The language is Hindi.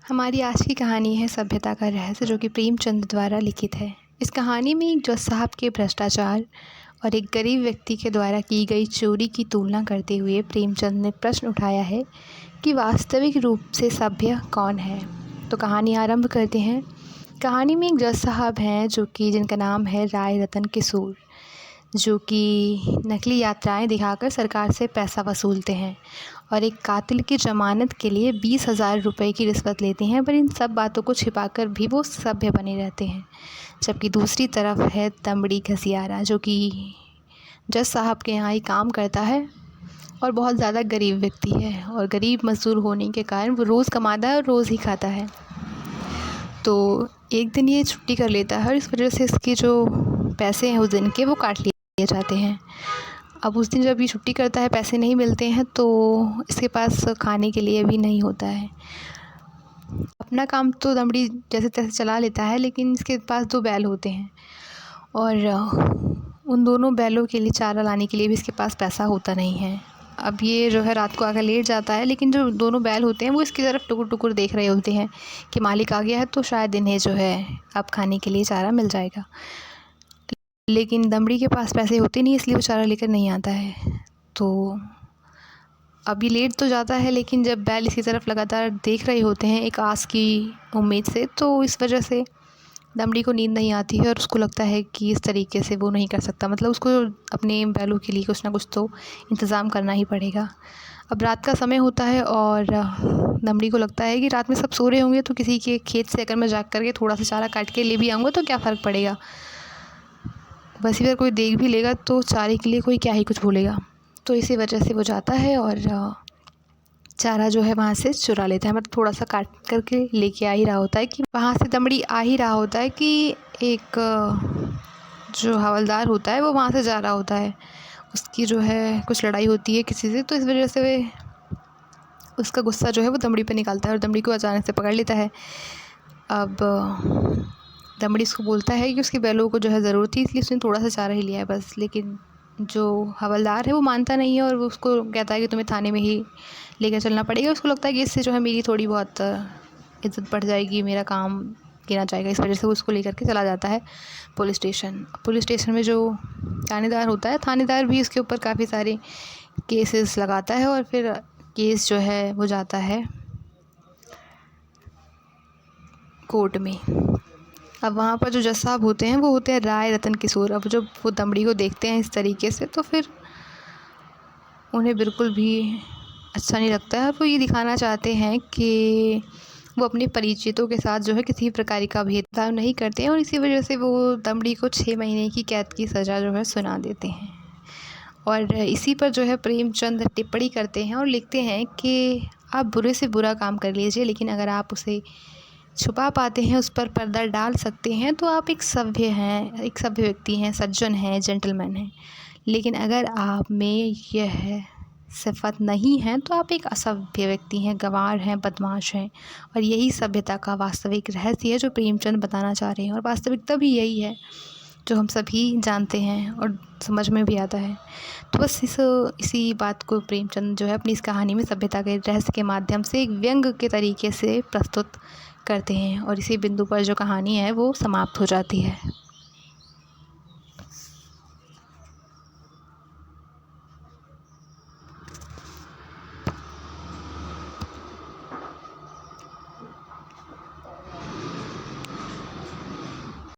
हमारी आज की कहानी है सभ्यता का रहस्य, जो कि प्रेमचंद द्वारा लिखित है। इस कहानी में एक जज साहब के भ्रष्टाचार और एक गरीब व्यक्ति के द्वारा की गई चोरी की तुलना करते हुए प्रेमचंद ने प्रश्न उठाया है कि वास्तविक रूप से सभ्य कौन है। तो कहानी आरंभ करते हैं। कहानी में एक जज साहब हैं जिनका नाम है राय रतन किशोर, जो कि नकली यात्राएं दिखाकर सरकार से पैसा वसूलते हैं और एक कातिल की ज़मानत के लिए 20,000 रुपये की रिश्वत लेते हैं। पर इन सब बातों को छिपाकर भी वो सभ्य बने रहते हैं। जबकि दूसरी तरफ है दमड़ी घसियारा, जो कि जज साहब के यहाँ ही काम करता है और बहुत ज़्यादा गरीब व्यक्ति है, और गरीब मज़दूर होने के कारण वो रोज़ कमाता है और रोज़ ही खाता है। तो एक दिन ये छुट्टी कर लेता है और इस वजह से इसके जो पैसे हैं उस दिन के वो काट लिए जाते हैं। अब उस दिन जब ये छुट्टी करता है, पैसे नहीं मिलते हैं, तो इसके पास खाने के लिए भी नहीं होता है। अपना काम तो दमड़ी जैसे तैसे चला लेता है, लेकिन इसके पास 2 बैल होते हैं और उन दोनों बैलों के लिए चारा लाने के लिए भी इसके पास पैसा होता नहीं है। अब ये जो है रात को आकर लेट जाता है, लेकिन जो दोनों बैल होते हैं वो इसकी तरफ टुकुर टुकुर देख रहे होते हैं कि मालिक आ गया है, तो शायद इन्हें जो है अब खाने के लिए चारा मिल जाएगा। लेकिन दमड़ी के पास पैसे होते नहीं, इसलिए वो चारा लेकर नहीं आता है। तो अभी लेट तो जाता है, लेकिन जब बैल इसकी तरफ लगातार देख रहे होते हैं एक आस की उम्मीद से, तो इस वजह से दमड़ी को नींद नहीं आती है और उसको लगता है कि इस तरीके से वो नहीं कर सकता, मतलब उसको अपने बैलों के लिए कुछ ना कुछ तो इंतज़ाम करना ही पड़ेगा। अब रात का समय होता है और दमड़ी को लगता है कि रात में सब सो रहे होंगे, तो किसी के खेत से अगर मैं जाग करके थोड़ा सा चारा काट के ले भी आऊँगा तो क्या फ़र्क पड़ेगा। वैसे अगर कोई देख भी लेगा तो चारे के लिए कोई क्या ही कुछ बोलेगा। तो इसी वजह से वो जाता है और चारा जो है वहाँ से चुरा लेता है, मतलब थोड़ा सा काट करके लेके आ ही रहा होता है कि वहाँ से दमड़ी आ ही रहा होता है कि एक जो हवलदार होता है वो वहाँ से जा रहा होता है। उसकी जो है कुछ लड़ाई होती है किसी से, तो इस वजह से उसका गुस्सा जो है वो दमड़ी पे निकालता है और दमड़ी को अचानक से पकड़ लेता है। अब दमड़ी इसको बोलता है कि उसके बैलों को जो है ज़रूरत थी, इसलिए उसने थोड़ा सा चारा ही लिया है बस। लेकिन जो हवलदार है वो मानता नहीं है और वो उसको कहता है कि तुम्हें थाने में ही लेकर चलना पड़ेगा। उसको लगता है कि इससे जो है मेरी थोड़ी बहुत इज़्ज़त बढ़ जाएगी, मेरा काम गिना जाएगा। इस वजह से वो उसको लेकर के चला जाता है पुलिस स्टेशन में जो थानेदार होता है, थानेदार भी उसके ऊपर काफ़ी सारे केसेस लगाता है और फिर केस जो है वो जाता है कोर्ट में। अब वहाँ पर जो जज साहब होते हैं वो होते हैं राय रतन किशोर। अब जब वो दमड़ी को देखते हैं इस तरीके से, तो फिर उन्हें बिल्कुल भी अच्छा नहीं लगता है। वो ये दिखाना चाहते हैं कि वो अपने परिचितों के साथ जो है किसी प्रकार का भेदभाव नहीं करते हैं, और इसी वजह से वो दमड़ी को 6 महीने की कैद की सज़ा जो है सुना देते हैं। और इसी पर जो है प्रेमचंद टिप्पणी करते हैं और लिखते हैं कि आप बुरे से बुरा काम कर लीजिए, लेकिन अगर आप उसे छुपा पाते हैं, उस पर पर्दा डाल सकते हैं, तो आप एक सभ्य हैं, एक सभ्य व्यक्ति हैं, सज्जन हैं, जेंटलमैन हैं। लेकिन अगर आप में यह सिफ़त नहीं है तो आप एक असभ्य व्यक्ति हैं, गँवार हैं, बदमाश हैं। और यही सभ्यता का वास्तविक रहस्य है जो प्रेमचंद बताना चाह रहे हैं, और वास्तविकता भी यही है जो हम सभी जानते हैं और समझ में भी आता है। तो बस इसी बात को प्रेमचंद जो है अपनी इस कहानी में सभ्यता के रहस्य के माध्यम से एक व्यंग के तरीके से प्रस्तुत करते हैं, और इसी बिंदु पर जो कहानी है वो समाप्त हो जाती है।